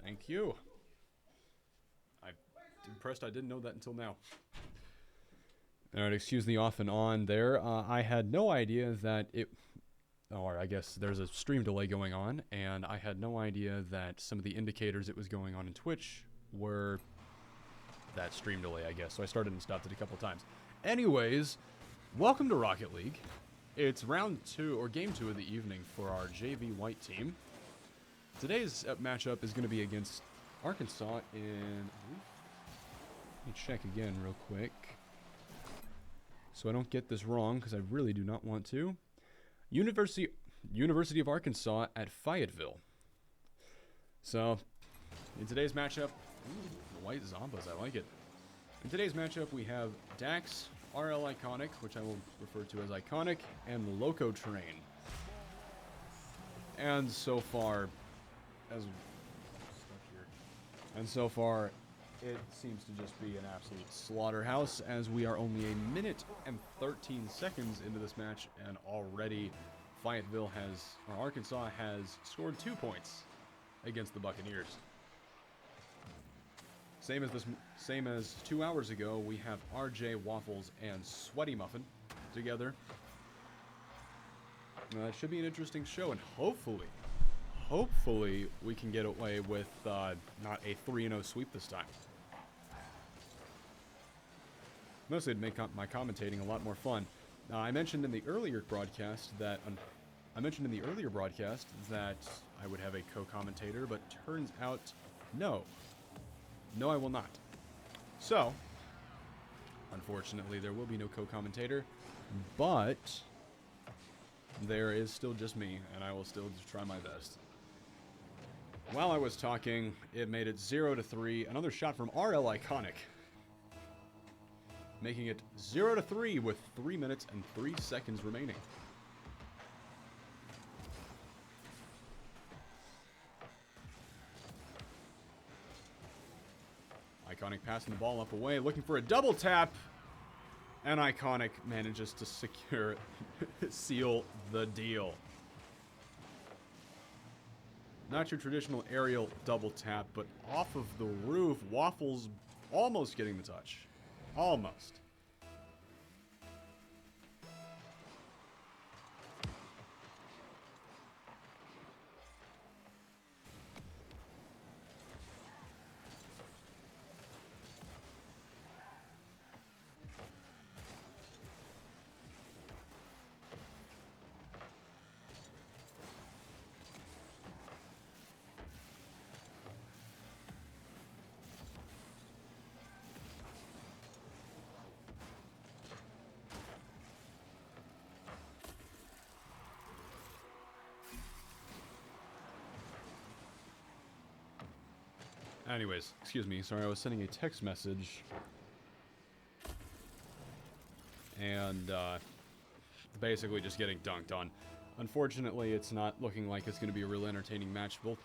Thank you. I'm impressed I didn't know that until now. Alright, excuse the off and on there. I had no idea that it... Or I guess there's a stream delay going on, and I had no idea that some of the indicators it was going on in Twitch were that stream delay, I guess. So I started and stopped it a couple times. Anyways, welcome to Rocket League. It's round 2, or game 2 of the evening for our JV White team. Today's matchup is going to be against Arkansas in... Let me check again real quick, so I don't get this wrong, because I really do not want to. University of Arkansas at Fayetteville. So, in today's matchup... Ooh, white Zombas, I like it. In today's matchup, we have Dax, RL Iconic, which I will refer to as Iconic, and the Loco Train. And so far, it seems to just be an absolute slaughterhouse, as we are only a minute and 13 seconds into this match, and already Arkansas has scored 2 points against the Buccaneers. Same as 2 hours ago, we have RJ Waffles and Sweaty Muffin together. It should be an interesting show, and hopefully we can get away with not a 3-0 sweep this time. Mostly it'd make my commentating a lot more fun. I mentioned in the earlier broadcast that I would have a co-commentator, but turns out no, I will not. So, unfortunately, there will be no co-commentator, but there is still just me, and I will still just try my best. While I was talking, it made it 0-3. Another shot from RL Iconic, making it 0-3 with 3 minutes and 3 seconds remaining. Iconic passing the ball up away, looking for a double tap, and Iconic manages to seal the deal. Not your traditional aerial double tap, but off of the roof. Waffles almost getting the touch. Almost. Anyways, excuse me, sorry, I was sending a text message, and basically just getting dunked on. Unfortunately, it's not looking like it's going to be a real entertaining match, both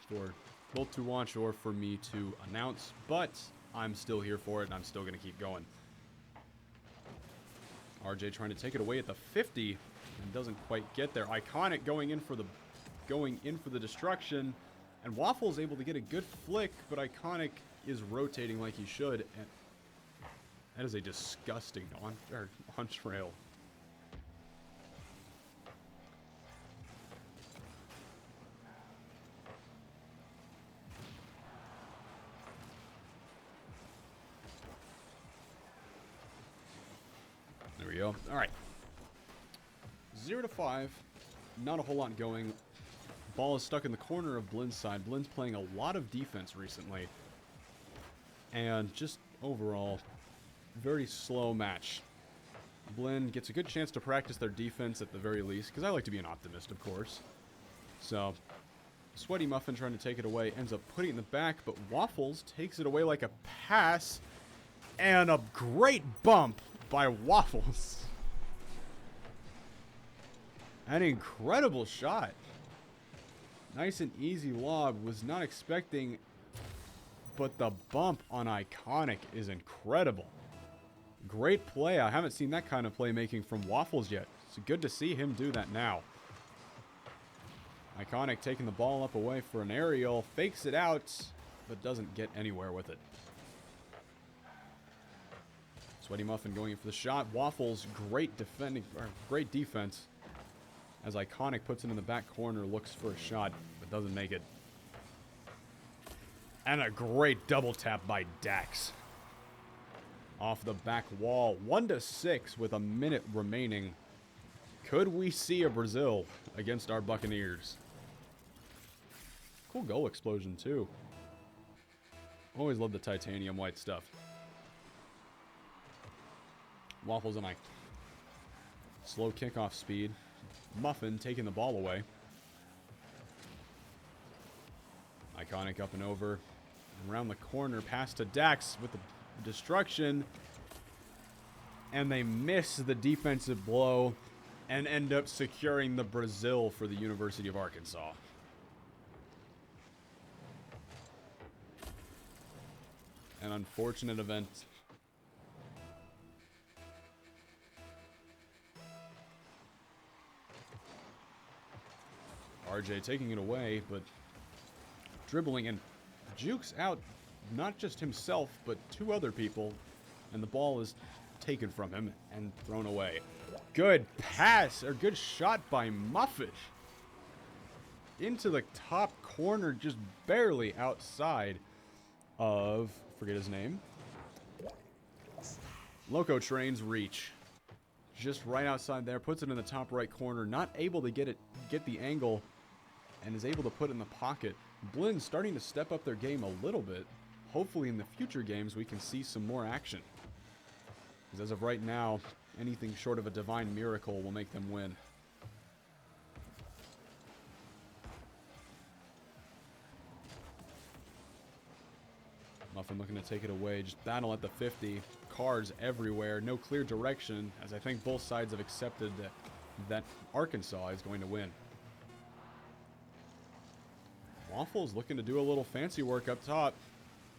to watch or for me to announce, but I'm still here for it, and I'm still going to keep going. RJ trying to take it away at the 50, and doesn't quite get there. Iconic going in for the destruction. And Waffle's able to get a good flick, but Iconic is rotating like he should. And that is a disgusting on-trail. There we go. All right. 0-5. Not a whole lot going. Ball is stuck in the corner of Blinn's side. Blinn's playing a lot of defense recently. And just overall, very slow match. Blinn gets a good chance to practice their defense at the very least, because I like to be an optimist, of course. So, Sweaty Muffin trying to take it away, ends up putting it in the back, but Waffles takes it away like a pass. And a great bump by Waffles. An incredible shot. Nice and easy lob. Was not expecting, but the bump on Iconic is incredible. Great play. I haven't seen that kind of playmaking from Waffles yet. It's good to see him do that now. Iconic taking the ball up away for an aerial. Fakes it out. but doesn't get anywhere with it. Sweaty Muffin going in for the shot. Waffles, great defending, or great defense. As Iconic puts it in the back corner, looks for a shot, but doesn't make it. And a great double tap by Dax. Off the back wall, 1-6 with a minute remaining. Could we see a Brazil against our Buccaneers? Cool goal explosion, too. Always love the titanium white stuff. Waffles and slow kickoff speed. Muffin taking the ball away. Iconic up and over. Around the corner, pass to Dax with the destruction. And they miss the defensive blow and end up securing the Brazil for the University of Arkansas. An unfortunate event. RJ taking it away, but dribbling and jukes out not just himself, but two other people, and the ball is taken from him and thrown away. Good pass, or good shot by Muffin. Into the top corner, just barely outside of, forget his name, Loco Train's reach. Just right outside there, puts it in the top right corner, not able to get the angle, and is able to put it in the pocket. Blinn starting to step up their game a little bit. Hopefully in the future games we can see some more action. Because as of right now, anything short of a divine miracle will make them win. Muffin looking to take it away. Just battle at the 50. Cars everywhere. No clear direction, as I think both sides have accepted that Arkansas is going to win. Waffles looking to do a little fancy work up top.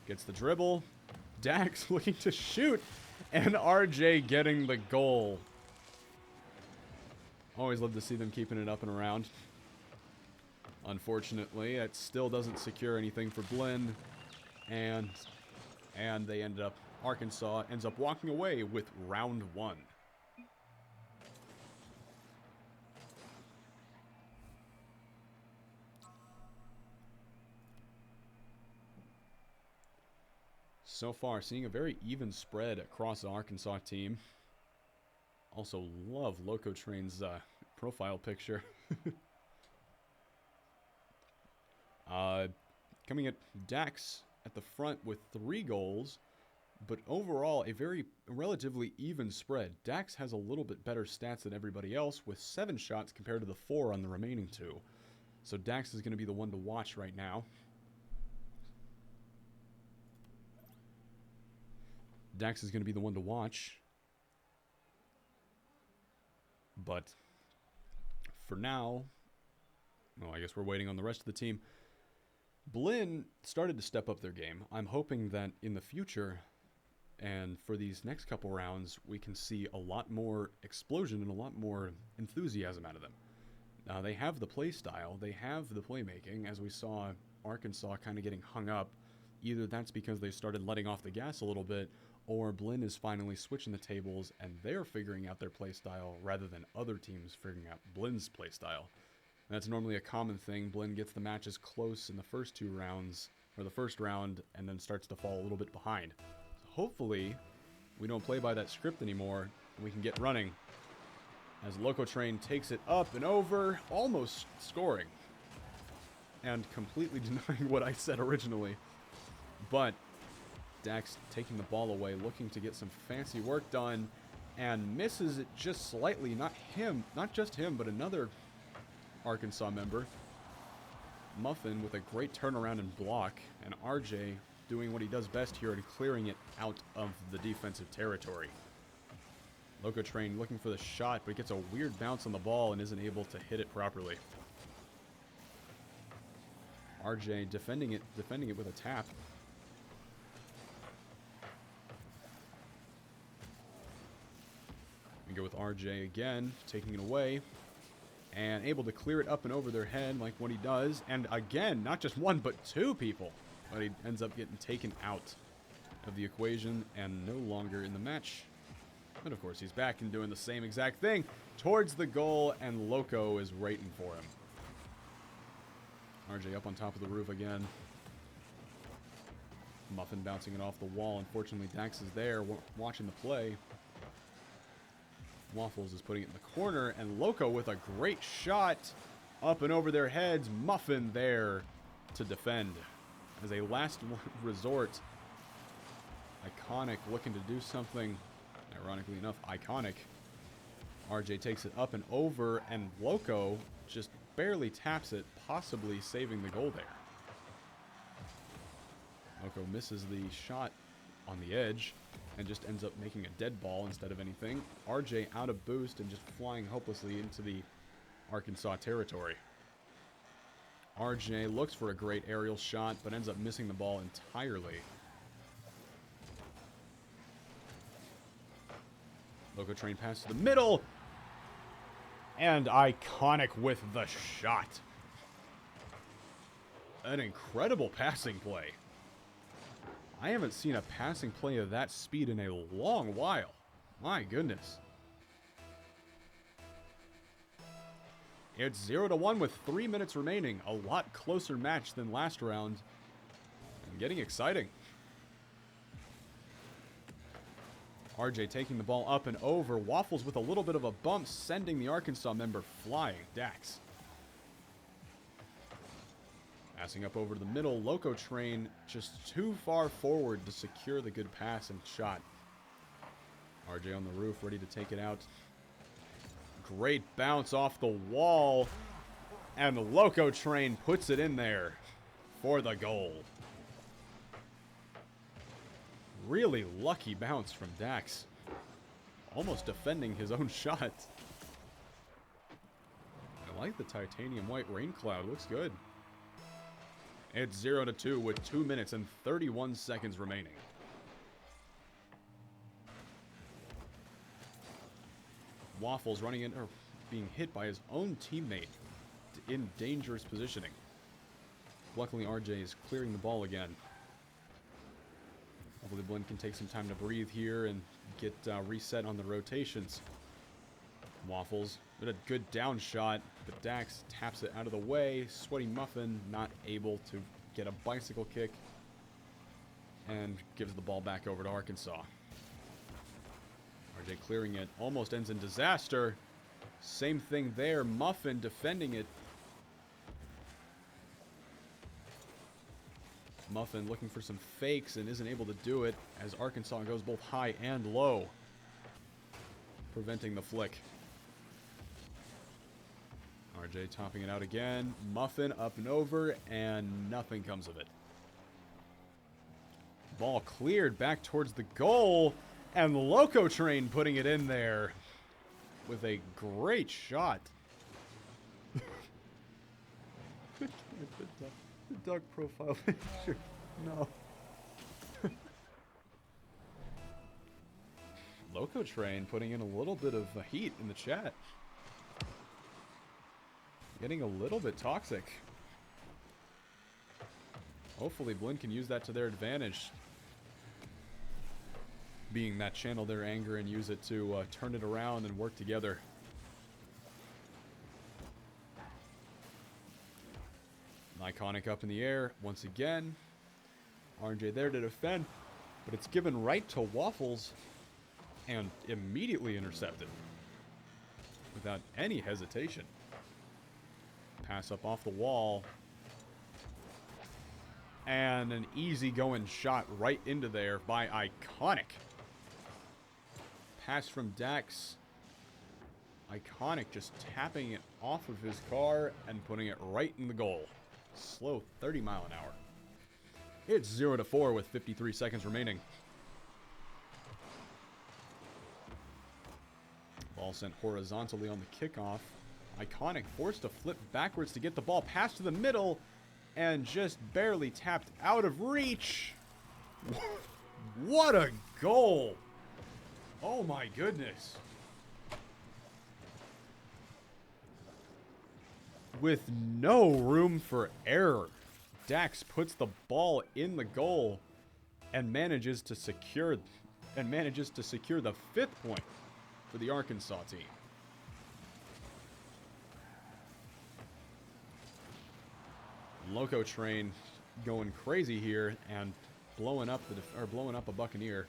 Gets the dribble. Dax looking to shoot. And RJ getting the goal. Always love to see them keeping it up and around. Unfortunately, it still doesn't secure anything for Blinn. And they ended up, Arkansas ends up walking away with round 1. So far, seeing a very even spread across the Arkansas team. Also love Loco Train's profile picture. Coming at Dax at the front with 3 goals, but overall a relatively even spread. Dax has a little bit better stats than everybody else with 7 shots compared to the 4 on the remaining 2. So Dax is going to be the one to watch right now. Dax is going to be the one to watch. But for now, well, I guess we're waiting on the rest of the team. Blinn started to step up their game. I'm hoping that in the future and for these next couple rounds, we can see a lot more explosion and a lot more enthusiasm out of them. They have the play style. They have the playmaking, as we saw Arkansas kind of getting hung up. Either that's because they started letting off the gas a little bit, or Blinn is finally switching the tables and they're figuring out their play style rather than other teams figuring out Blinn's play style. And that's normally a common thing. Blinn gets the matches close in the first 2 rounds, or the first round, and then starts to fall a little bit behind. So hopefully, we don't play by that script anymore, and we can get running. As Loco Train takes it up and over, almost scoring. And completely denying what I said originally. But Dax taking the ball away, looking to get some fancy work done, and misses it just slightly. Not just him, but another Arkansas member. Muffin with a great turnaround and block, and RJ doing what he does best here and clearing it out of the defensive territory. Loco Train looking for the shot, but gets a weird bounce on the ball and isn't able to hit it properly. RJ defending it with a tap. We go with RJ again, taking it away, and able to clear it up and over their head like what he does. And again, not just 1, but 2 people But he ends up getting taken out of the equation and no longer in the match. But of course, he's back and doing the same exact thing towards the goal, and Loco is waiting for him. RJ up on top of the roof again. Muffin bouncing it off the wall. Unfortunately, Dax is there watching the play. Waffles is putting it in the corner, and Loco with a great shot up and over their heads. Muffin there to defend. As a last resort, Iconic looking to do something, ironically enough, iconic. RJ takes it up and over, and Loco just barely taps it, possibly saving the goal there. Loco misses the shot on the edge and just ends up making a dead ball instead of anything. RJ out of boost and just flying hopelessly into the Arkansas territory. RJ looks for a great aerial shot, but ends up missing the ball entirely. Loco train pass to the middle. And Iconic with the shot. An incredible passing play. I haven't seen a passing play of that speed in a long while. My goodness. It's 0-1 with 3 minutes remaining. A lot closer match than last round. And getting exciting. RJ taking the ball up and over. Waffles with a little bit of a bump, sending the Arkansas member flying. Dax. Passing up over to the middle. Loco train just too far forward to secure the good pass and shot. RJ on the roof, ready to take it out. Great bounce off the wall. And the Loco train puts it in there for the goal. Really lucky bounce from Dax. Almost defending his own shot. I like the titanium white rain cloud. Looks good. It's 0-2 with 2 minutes and 31 seconds remaining. Waffles running in, or being hit by his own teammate in dangerous positioning. Luckily, RJ is clearing the ball again. Hopefully, Blinn can take some time to breathe here and get reset on the rotations. Waffles with a good down shot, but Dax taps it out of the way. Sweaty Muffin not able to get a bicycle kick and gives the ball back over to Arkansas. RJ clearing it, almost ends in disaster. Same thing there, Muffin defending it. Muffin looking for some fakes and isn't able to do it as Arkansas goes both high and low, preventing the flick. RJ topping it out again. Muffin up and over, and nothing comes of it. Ball cleared back towards the goal, and Loco Train putting it in there with a great shot. The duck profile picture. No. Loco Train putting in a little bit of heat in the chat. Getting a little bit toxic. Hopefully Blinn can use that to their advantage. Being that channel their anger and use it to turn it around and work together. Iconic up in the air once again. RJ there to defend, but it's given right to Waffles and immediately intercepted without any hesitation. Pass up off the wall. And an easy-going shot right into there by Iconic. Pass from Dax. Iconic just tapping it off of his car and putting it right in the goal. Slow 30 mile an hour. It's 0-4 with 53 seconds remaining. Ball sent horizontally on the kickoff. Iconic forced to flip backwards to get the ball passed to the middle and just barely tapped out of reach. What a goal! Oh my goodness. With no room for error. Dax puts the ball in the goal and manages to secure the 5th point for the Arkansas team. Loco Train going crazy here and blowing up a Buccaneer.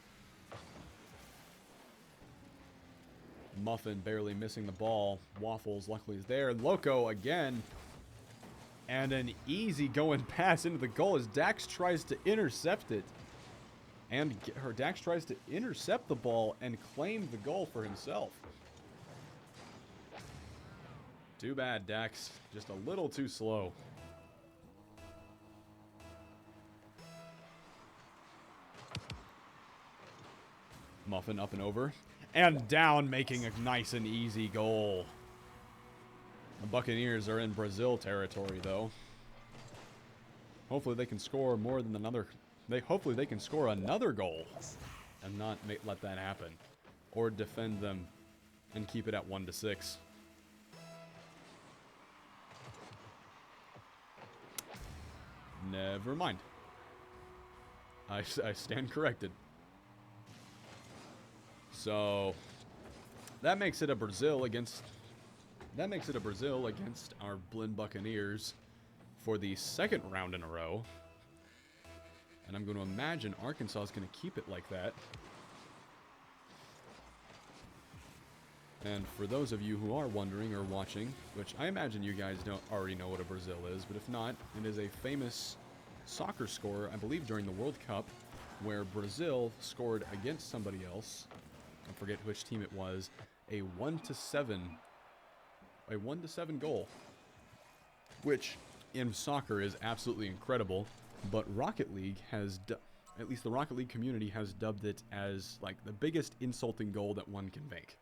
Muffin barely missing the ball. Waffles luckily is there. Loco again. And an easy going pass into the goal as Dax tries to intercept it. And Dax tries to intercept the ball and claim the goal for himself. Too bad, Dax. Just a little too slow. Muffin up and over. And down, making a nice and easy goal. The Buccaneers are in Brazil territory, though. Hopefully they can score more than another... Hopefully they can score another goal and not let that happen. Or defend them and keep it at 1-6. Never mind. I stand corrected. So that makes it a Brazil against our Blinn Buccaneers for the 2nd round in a row. And I'm going to imagine Arkansas is going to keep it like that. And for those of you who are wondering or watching, which I imagine you guys don't already know what a Brazil is, but if not, it is a famous soccer score, I believe during the World Cup, where Brazil scored against somebody else. I forget which team it was. A 1-7 goal, which in soccer is absolutely incredible. But Rocket League has, at least the Rocket League community has dubbed it as like the biggest insulting goal that one can make.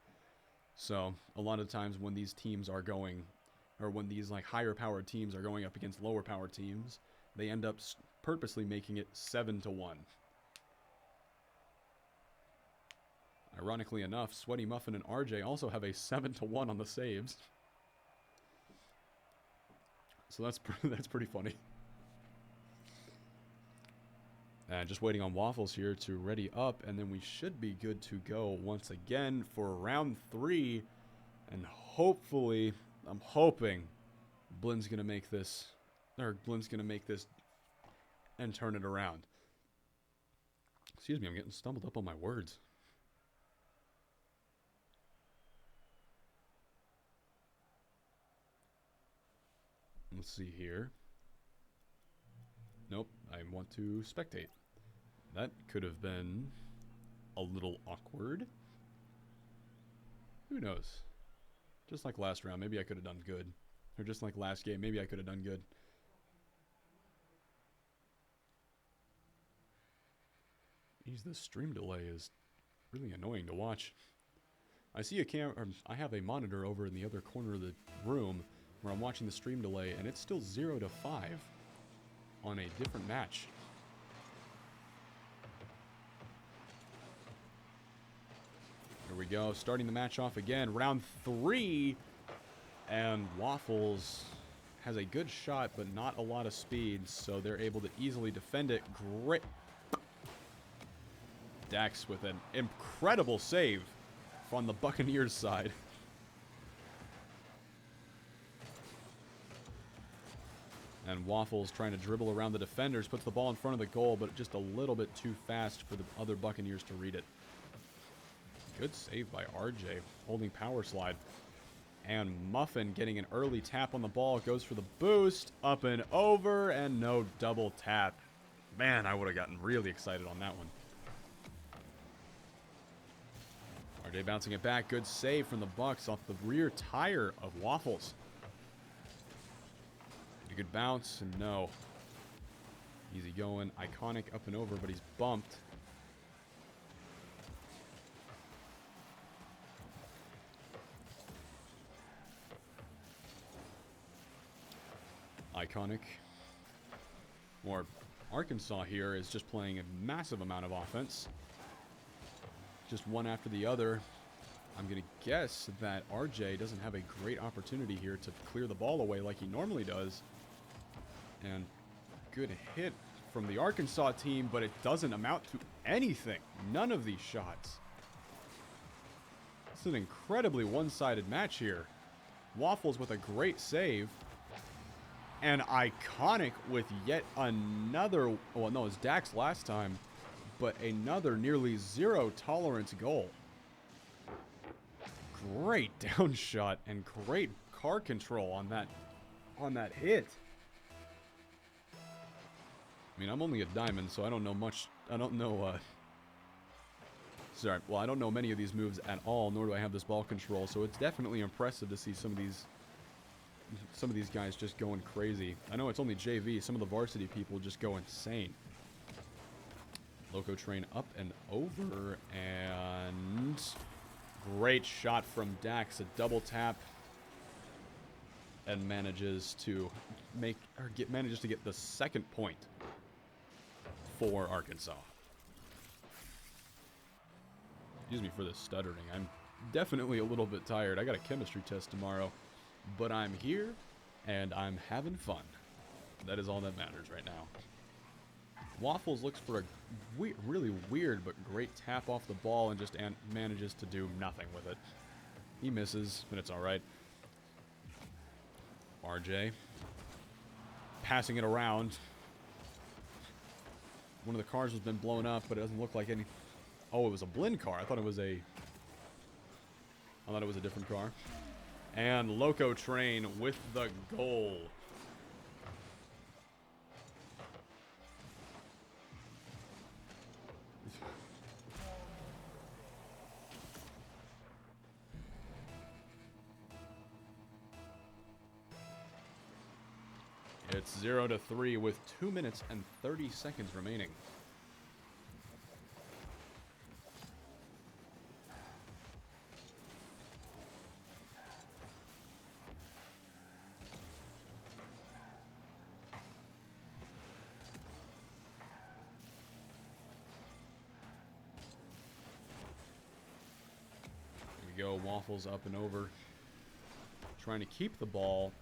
So a lot of times when these teams are going, or when these like higher powered teams are going up against lower powered teams, they end up purposely making it 7-1. Ironically enough, Sweaty Muffin and RJ also have a 7-1 on the saves. So that's pretty funny. Just waiting on Waffles here to ready up, and then we should be good to go once again for round 3. And hopefully, I'm hoping Blinn's gonna make this and turn it around. Excuse me, I'm getting stumbled up on my words. Let's see here. Nope, I want to spectate. That could have been a little awkward. Who knows? Just like last round, maybe I could have done good. Or just like last game, maybe I could have done good. Jeez, this stream delay is really annoying to watch. I see I have a monitor over in the other corner of the room where I'm watching the stream delay, and it's still 0-5 on a different match. Here we go, starting the match off again. Round 3, and Waffles has a good shot, but not a lot of speed, so they're able to easily defend it. Great. Dax with an incredible save on the Buccaneers side. And Waffles trying to dribble around the defenders, puts the ball in front of the goal, but just a little bit too fast for the other Buccaneers to read it. Good save by RJ, holding power slide. And Muffin getting an early tap on the ball, goes for the boost, up and over, and no double tap. Man, I would have gotten really excited on that one. RJ bouncing it back, good save from the Bucks off the rear tire of Waffles. A good bounce, and no. Easy going, iconic up and over, but he's bumped. Iconic. Or Arkansas here is just playing a massive amount of offense. Just one after the other. I'm going to guess that RJ doesn't have a great opportunity here to clear the ball away like he normally does. And good hit from the Arkansas team, but it doesn't amount to anything. None of these shots. It's an incredibly one-sided match here. Waffles with a great save. And Iconic with yet another, well, no, it was Dax last time, but another nearly zero tolerance goal. Great down shot and great car control on that hit. I mean, I'm only a diamond, so I don't know much. I don't know, sorry, well, I don't know many of these moves at all, nor do I have this ball control, so it's definitely impressive to see some of these guys just going crazy. I know it's only JV, some of the varsity people just go insane. Loco Train up and over, and great shot from Dax, a double tap, and manages to get the second point for Arkansas. Excuse me for the stuttering. I'm definitely a little bit tired. I got a chemistry test tomorrow, but I'm here and I'm having fun. That is all that matters right now. Waffles looks for a really weird but great tap off the ball and just manages to do nothing with it. He misses, but it's all right. RJ passing it around. One of the cars has been blown up, but it doesn't look like any. Oh, it was a Blinn car. I thought it was a different car. And Loco Train with the goal. It's 0-3 with 2 minutes and 30 seconds remaining. Here we go, Waffles up and over. Trying to keep the ball.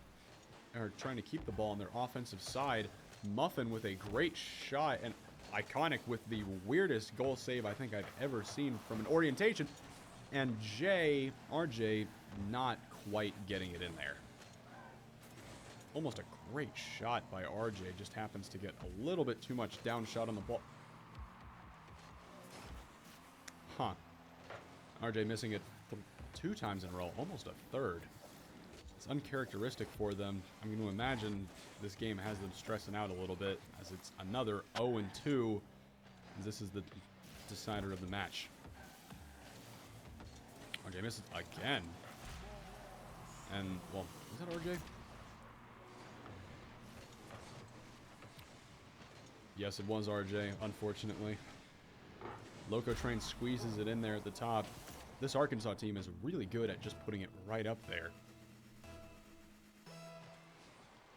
Trying to keep the ball on their offensive side. Muffin with a great shot, and Iconic with the weirdest goal save I think I've ever seen from an orientation. And RJ not quite getting it in there. Almost a great shot by RJ, just happens to get a little bit too much down shot on the ball. Huh. RJ missing it 2 times in a row, almost a third. It's uncharacteristic for them. I'm going to imagine this game has them stressing out a little bit, as it's another 0-2. This is the decider of the match. RJ misses again. And, well, was that RJ? Yes, it was RJ, unfortunately. Loco Train squeezes it in there at the top. This Arkansas team is really good at just putting it right up there.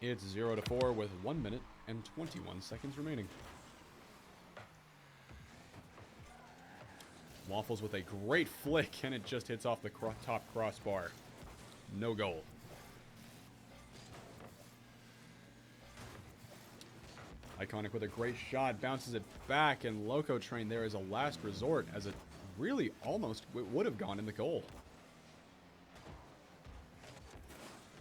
It's 0-4 with 1 minute and 21 seconds remaining. Waffles with a great flick, and it just hits off the top crossbar. No goal. Iconic with a great shot, bounces it back, and Loco Train there is a last resort, as it really almost would have gone in the goal.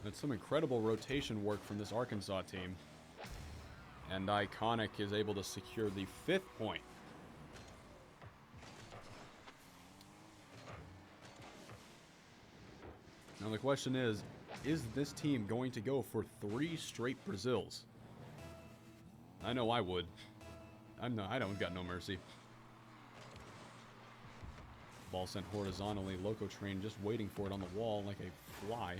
That's some incredible rotation work from this Arkansas team. And Iconic is able to secure the 5th point. Now the question is this team going to go for 3 straight Brazils? I know I would. I don't got no mercy. Ball sent horizontally. Loco Train just waiting for it on the wall like a fly.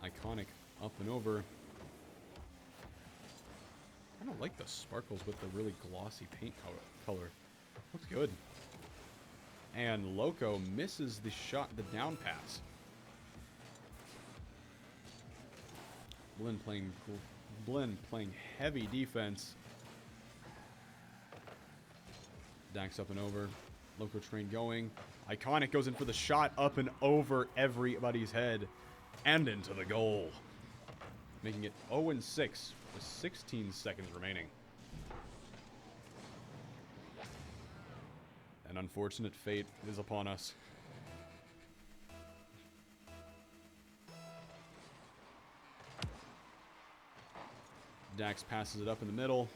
Iconic up and over. I don't like the sparkles with the really glossy paint color. Looks good. And Loco misses the shot, the down pass. Blinn playing heavy defense. Dax up and over. Loco Train going. Iconic goes in for the shot up and over everybody's head and into the goal. Making it 0-6 with 16 seconds remaining. An unfortunate fate is upon us. Dax passes it up in the middle.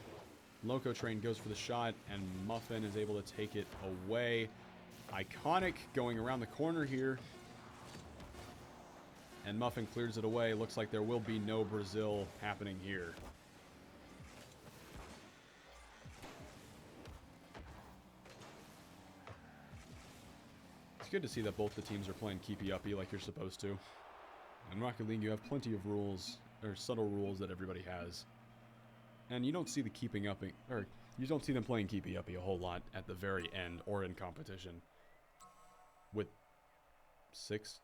Loco Train goes for the shot, and Muffin is able to take it away. Iconic going around the corner here. And Muffin clears it away. Looks like there will be no Brazil happening here. It's good to see that both the teams are playing keepy-uppy like you're supposed to. In Rocket League, you have plenty of rules, or subtle rules that everybody has. And you don't see the keeping up, or you don't see them playing keepy-uppy a whole lot at the very end or in competition. With 6?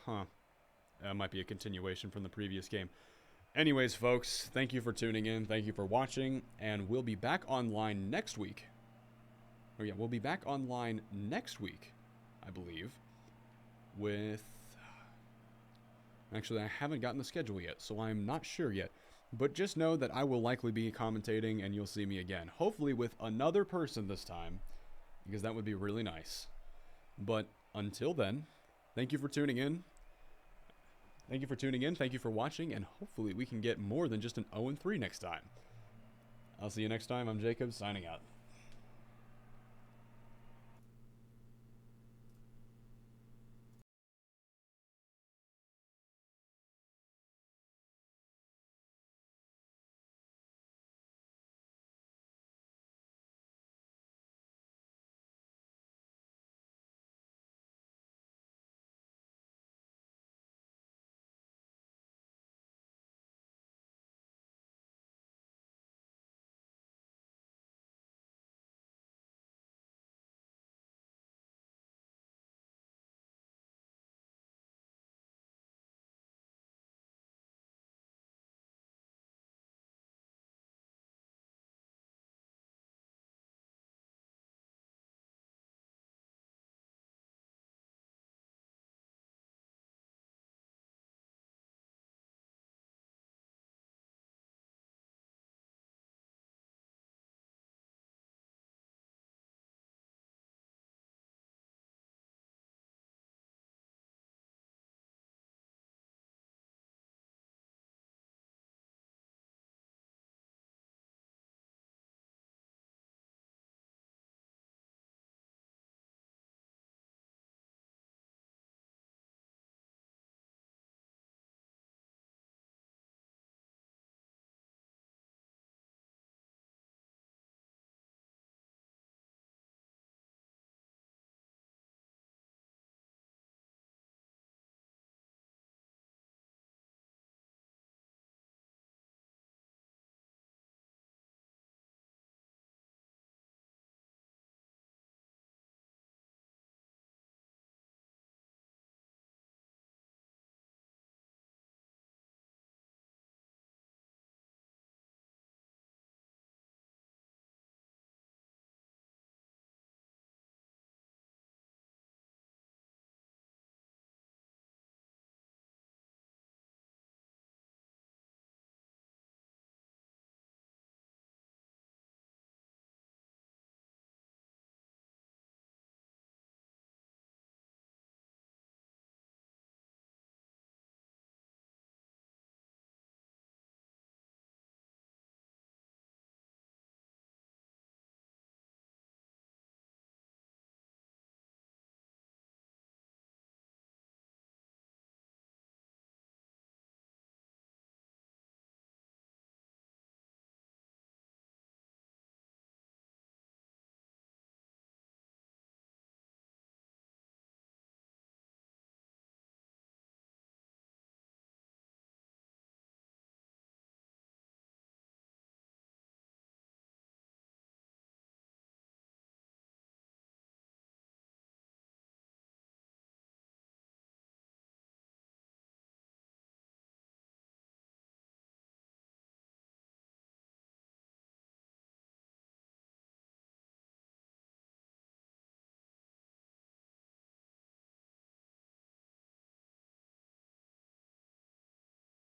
Huh. That might be a continuation from the previous game. Anyways, folks, thank you for tuning in. Thank you for watching. And we'll be back online next week. Oh yeah, we'll be back online next week, I believe. With... Actually, I haven't gotten the schedule yet, so I'm not sure yet. But just know that I will likely be commentating, and you'll see me again. Hopefully with another person this time, because that would be really nice. But until then, thank you for tuning in. Thank you for tuning in, thank you for watching, and hopefully we can get more than just an 0-3 next time. I'll see you next time. I'm Jacob, signing out.